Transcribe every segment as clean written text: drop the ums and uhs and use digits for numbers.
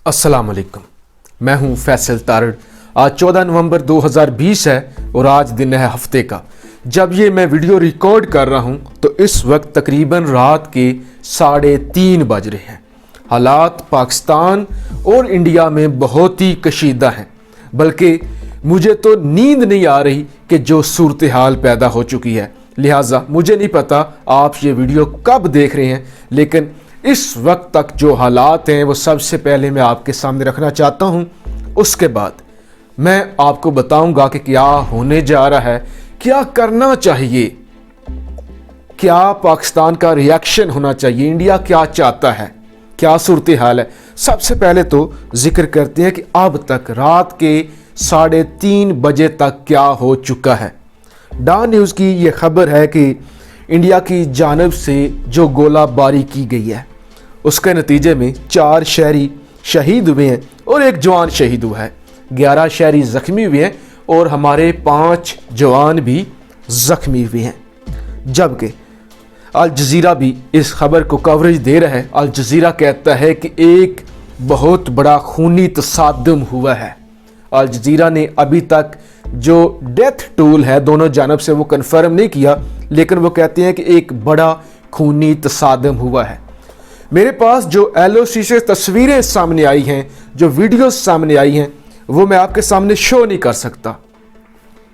अस्सलाम वालेकुम। मैं हूं फैसल तारड़। आज 14 नवंबर 2020 है और आज दिन है हफ्ते का। जब ये मैं वीडियो रिकॉर्ड कर रहा हूं तो इस वक्त तकरीबन रात के 3:30 बज रहे हैं। हालात पाकिस्तान और इंडिया में बहुत ही कशीदा हैं, बल्कि मुझे तो नींद नहीं आ रही कि जो सूरत हाल पैदा हो चुकी है। लिहाजा मुझे नहीं पता आप ये वीडियो कब देख रहे हैं, लेकिन इस वक्त तक जो हालात हैं वो सबसे पहले मैं आपके सामने रखना चाहता हूं। उसके बाद मैं आपको बताऊंगा कि क्या होने जा रहा है, क्या करना चाहिए, क्या पाकिस्तान का रिएक्शन होना चाहिए, इंडिया क्या चाहता है, क्या सूरत हाल है। सबसे पहले तो जिक्र करते हैं कि अब तक रात के 3:30 बजे तक क्या हो चुका है। डॉन न्यूज़ की ये खबर है कि इंडिया की जानब से जो गोलाबारी की गई है उसके नतीजे में 4 शहरी शहीद हुए हैं और 1 जवान शहीद हुआ है। 11 शहरी ज़ख्मी हुए हैं और हमारे 5 जवान भी ज़ख्मी हुए हैं। जबकि अल जज़ीरा भी इस खबर को कवरेज दे रहा है। अल जज़ीरा कहता है कि एक बहुत बड़ा खूनी तसादम हुआ है। अल जज़ीरा ने अभी तक जो डेथ टोल है दोनों जानब से वो कंफर्म नहीं किया, लेकिन वो कहते हैं कि एक बड़ा खूनी तसादम हुआ है। मेरे पास जो LOC से तस्वीरें सामने आई हैं, जो वीडियोस सामने आई हैं, वो मैं आपके सामने शो नहीं कर सकता।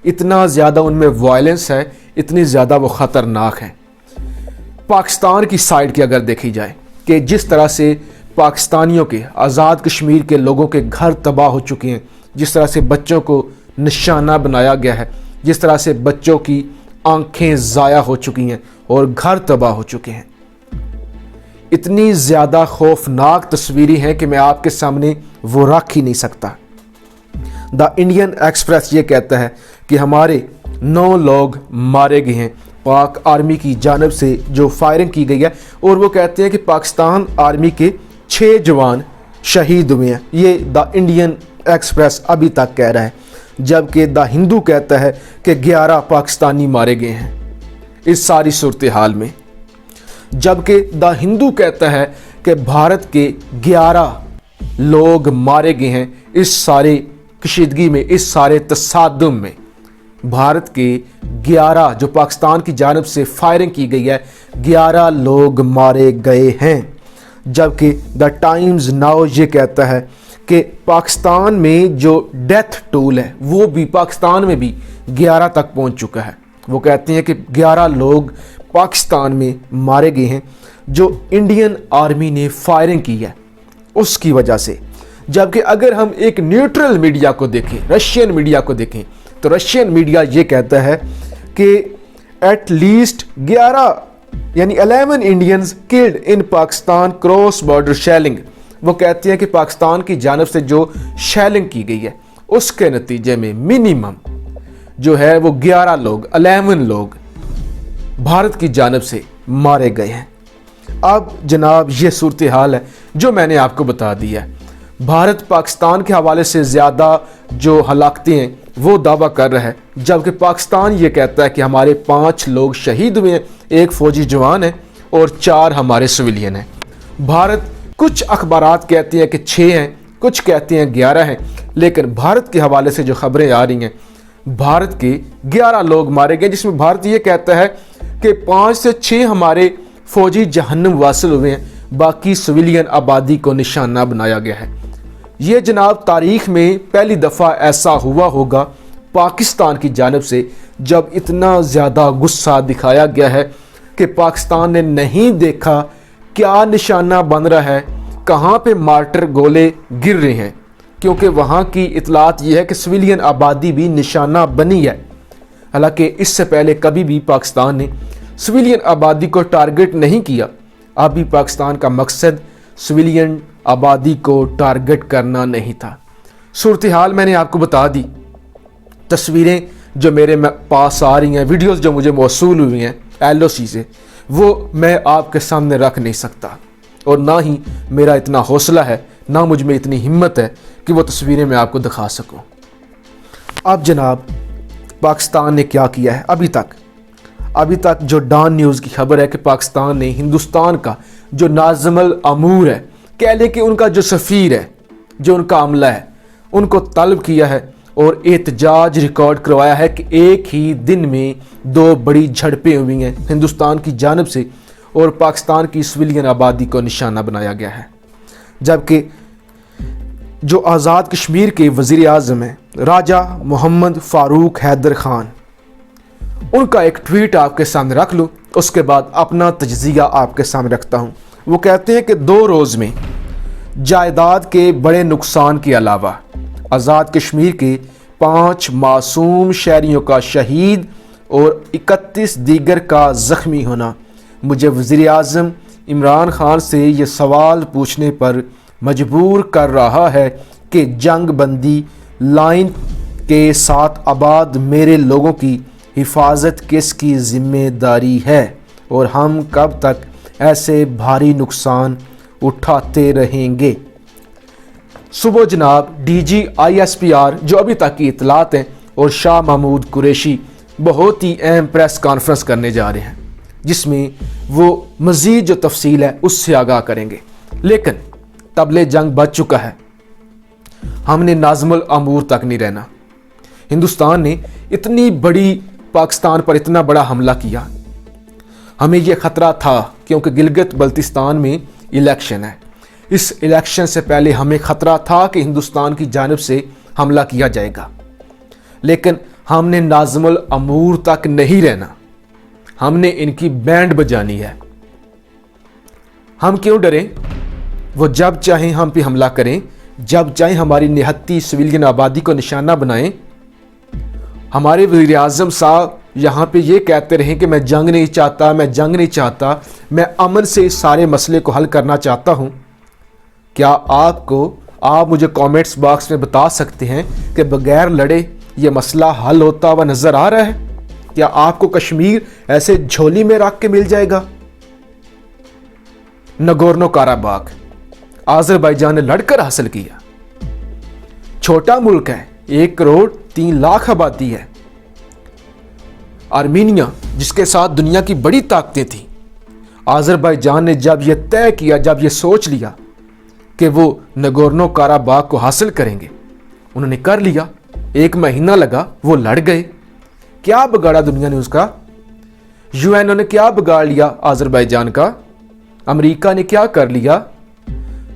इतना ज़्यादा उनमें वायलेंस है, इतनी ज़्यादा वो ख़तरनाक है। पाकिस्तान की साइड की अगर देखी जाए कि जिस तरह से पाकिस्तानियों के आज़ाद कश्मीर के लोगों के घर तबाह हो चुके हैं, जिस तरह से बच्चों को निशाना बनाया गया है, जिस तरह से बच्चों की आंखें ज़ाया हो चुकी हैं और घर तबाह हो चुके हैं, इतनी ज़्यादा खौफनाक तस्वीरें हैं कि मैं आपके सामने वो रख ही नहीं सकता। द इंडियन एक्सप्रेस ये कहता है कि हमारे 9 लोग मारे गए हैं पाक आर्मी की जानब से जो फायरिंग की गई है, और वो कहते हैं कि पाकिस्तान आर्मी के 6 जवान शहीद हुए हैं। ये द इंडियन एक्सप्रेस अभी तक कह रहा है, जबकि द हिंदू कहता है कि 11 पाकिस्तानी मारे गए हैं इस सारी सूरत हाल में। जबकि द हिंदू कहता है कि भारत के 11 लोग मारे गए हैं इस सारे कशीदगी में, इस सारे तसादुम में। भारत के 11 जो पाकिस्तान की जानब से फायरिंग की गई है, 11 लोग मारे गए हैं। जबकि द टाइम्स नाउ ये कहता है कि पाकिस्तान में जो डेथ टोल है वो भी पाकिस्तान में भी 11 तक पहुंच चुका है। वो कहते हैं कि 11 लोग पाकिस्तान में मारे गए हैं जो इंडियन आर्मी ने फायरिंग की है उसकी वजह से। जबकि अगर हम एक न्यूट्रल मीडिया को देखें, रशियन मीडिया को देखें, तो रशियन मीडिया ये कहता है कि एट लीस्ट 11 यानी 11 Indians killed in Pakistan cross border shelling. वो कहते हैं कि पाकिस्तान की जानब से जो शेलिंग की गई है उसके नतीजे में मिनिमम जो है वो 11 लोग भारत की जानब से मारे गए हैं। अब जनाब ये सूरत हाल है जो मैंने आपको बता दी है। भारत पाकिस्तान के हवाले से ज़्यादा जो हलाकतें हैं वो दावा कर रहा है, जबकि पाकिस्तान ये कहता है कि हमारे 5 लोग शहीद हुए हैं, 1 फौजी जवान है और 4 हमारे सिविलियन हैं। भारत कुछ अखबारात कहते हैं कि 6 हैं, कुछ कहते हैं 11 हैं, लेकिन भारत के हवाले से जो खबरें आ रही हैं भारत के 11 लोग मारे गए, जिसमें भारत ये कहता है कि 5 से 6 हमारे फौजी जहन्नम वासिल हुए हैं, बाकी सिविलियन आबादी को निशाना बनाया गया है। ये जनाब तारीख में पहली दफ़ा ऐसा हुआ होगा पाकिस्तान की जानब से जब इतना ज़्यादा गुस्सा दिखाया गया है कि पाकिस्तान ने नहीं देखा क्या निशाना बन रहा है, कहाँ पे मार्टर गोले गिर रहे हैं, क्योंकि वहाँ की इतलात ये है कि सिविलियन आबादी भी निशाना बनी है। हालांकि इससे पहले कभी भी पाकिस्तान ने सिविलियन आबादी को टारगेट नहीं किया। अभी पाकिस्तान का मकसद सिविलियन आबादी को टारगेट करना नहीं था। सूरत हाल मैंने आपको बता दी। तस्वीरें जो मेरे पास आ रही हैं, वीडियोस जो मुझे मौसूल हुई हैं LOC से, वो मैं आपके सामने रख नहीं सकता, और ना ही मेरा इतना हौसला है, ना मुझ में इतनी हिम्मत है कि वो तस्वीरें मैं आपको दिखा सकूं। अब जनाब पाकिस्तान ने क्या किया है अभी तक जो डॉन न्यूज़ की खबर है कि पाकिस्तान ने हिंदुस्तान का जो नाज़िमुल अमूर है, कह ले कि उनका जो सफ़ीर है, जो उनका अमला है उनको तलब किया है और एहतजाज रिकॉर्ड करवाया है कि एक ही दिन में 2 बड़ी झड़पें हुई हैं हिंदुस्तान की जानिब से और पाकिस्तान की सिविलियन आबादी को निशाना बनाया गया है। जबकि जो आज़ाद कश्मीर के वज़ीर आज़म हैं राजा मोहम्मद फ़ारूक हैदर ख़ान, उनका एक ट्वीट आपके सामने रख लूँ, उसके बाद अपना तज्ज़िया आपके सामने रखता हूँ। वो कहते हैं कि 2 रोज़ में जायदाद के बड़े नुकसान के अलावा आज़ाद कश्मीर के 5 मासूम शहरियों का शहीद और 31 दीगर का ज़ख्मी होना मुझे वज़ीर आज़म इमरान ख़ान से ये सवाल पूछने पर मजबूर कर रहा है कि जंग बंदी लाइन के साथ आबाद मेरे लोगों की हिफाजत किसकी ज़िम्मेदारी है और हम कब तक ऐसे भारी नुकसान उठाते रहेंगे। सुबह जनाब DG/ISPR जो अभी तक की इतलात हैं और शाह महमूद कुरैशी बहुत ही अहम प्रेस कॉन्फ्रेंस करने जा रहे हैं जिसमें वो मज़ीद जो तफसील है उससे आगाह करेंगे। लेकिन तबले जंग बच चुका है, हमने नाज़मुल अमूर तक नहीं रहना। हिंदुस्तान ने इतनी बड़ी पाकिस्तान पर इतना बड़ा हमला किया, हमें यह ख़तरा था क्योंकि गिलगित बल्तिस्तान में इलेक्शन है। इस इलेक्शन से पहले हमें ख़तरा था कि हिंदुस्तान की जानिब से हमला किया जाएगा, लेकिन हमने नाज़मुल अमूर तक नहीं रहना, हमने इनकी बैंड बजानी है। हम क्यों डरें? वो जब चाहें हम पे हमला करें, जब चाहें हमारी निहत्ती सिविलियन आबादी को निशाना बनाएं। हमारे वज़ीर आज़म साहब यहाँ पे ये कहते रहे कि मैं जंग नहीं चाहता, मैं जंग नहीं चाहता, मैं अमन से इस सारे मसले को हल करना चाहता हूँ। क्या आप मुझे कमेंट्स बॉक्स में बता सकते हैं कि बगैर लड़े ये मसला हल होता हुआ नज़र आ रहा है? क्या आपको कश्मीर ऐसे झोली में रख के मिल जाएगा? नगोर्नो काराबाग आज़रबाईजान ने लड़कर हासिल किया। छोटा मुल्क है, 1 करोड़ 3 लाख आबादी है। आर्मीनिया जिसके साथ दुनिया की बड़ी ताकतें थीं, आज़रबाईजान ने जब यह तय किया, जब यह सोच लिया कि वो नगोर्नो काराबाग को हासिल करेंगे, उन्होंने कर लिया। 1 महीना लगा, वो लड़ गए। क्या बिगाड़ा दुनिया ने उसका? UN ने क्या बिगाड़ लिया आज़रबाईजान का? अमेरिका ने क्या कर लिया?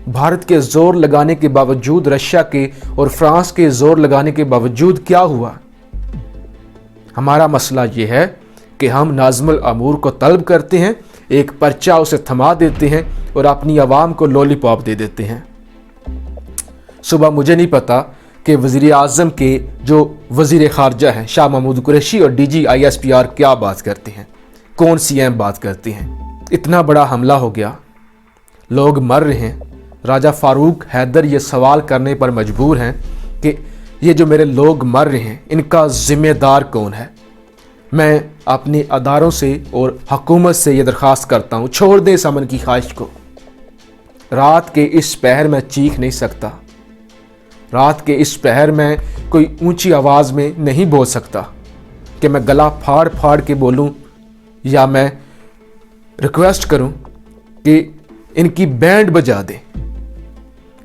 भारत के जोर लगाने के बावजूद, रशिया के और फ्रांस के जोर लगाने के बावजूद क्या हुआ? हमारा मसला ये है कि हम नाज़मुल अमूर को तलब करते हैं, एक पर्चा उसे थमा देते हैं और अपनी आवाम को लॉलीपॉप दे देते हैं। सुबह मुझे नहीं पता कि वज़ीर आज़म के जो वज़ीर ख़ारजा हैं शाह महमूद कुरैशी और DG/ISPR क्या बात करते हैं, कौन सी अहम बात करते हैं। इतना बड़ा हमला हो गया, लोग मर रहे हैं। राजा फ़ारूक हैदर ये सवाल करने पर मजबूर हैं कि ये जो मेरे लोग मर रहे हैं इनका ज़िम्मेदार कौन है। मैं अपने अदारों से और हुकूमत से ये दरख्वास्त करता हूँ, छोड़ दें इस अमन की ख्वाहिश को। रात के इस पहर में चीख नहीं सकता, रात के इस पहर में कोई ऊंची आवाज़ में नहीं बोल सकता कि मैं गला फाड़ फाड़ के बोलूं या मैं रिक्वेस्ट करूं कि इनकी बैंड बजा दें,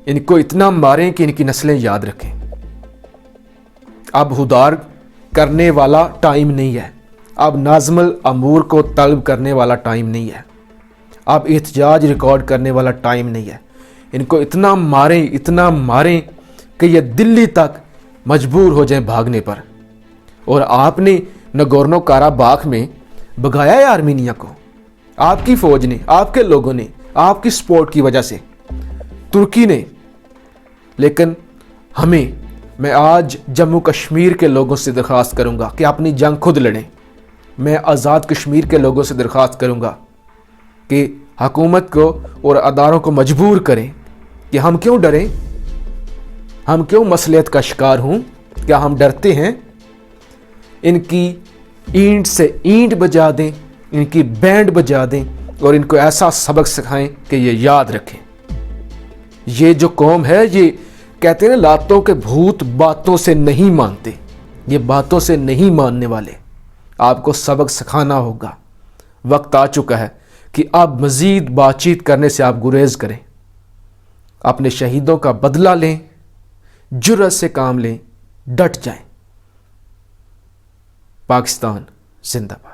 इनको इतना मारें कि इनकी नस्लें याद रखें। अब हुदार करने वाला टाइम नहीं है, अब नाज़मुल अमूर को तलब करने वाला टाइम नहीं है, अब एहतजाज रिकॉर्ड करने वाला टाइम नहीं है। इनको इतना मारें कि ये दिल्ली तक मजबूर हो जाएं भागने पर। और आपने नगोर्नो काराबाग में भगाया है आर्मीनिया को, आपकी फ़ौज ने, आपके लोगों ने, आपकी सपोर्ट की वजह से, तुर्की ने। लेकिन मैं आज जम्मू कश्मीर के लोगों से दरख्वास्त करूंगा कि अपनी जंग खुद लड़ें। मैं आज़ाद कश्मीर के लोगों से दरख्वास्त करूंगा कि हुकूमत को और अदारों को मजबूर करें कि हम क्यों डरें, हम क्यों मसलियत का शिकार हों। क्या हम डरते हैं? इनकी ईंट से ईंट बजा दें, इनकी बैंड बजा दें और इनको ऐसा सबक सिखाएं कि ये याद रखें। ये जो कौम है, ये कहते हैं लातों के भूत बातों से नहीं मानते, ये बातों से नहीं मानने वाले। आपको सबक सिखाना होगा। वक्त आ चुका है कि अब मज़ीद बातचीत करने से आप गुरेज करें, अपने शहीदों का बदला लें, جرأت سے کام لیں, ڈٹ جائیں. پاکستان زندہ باد.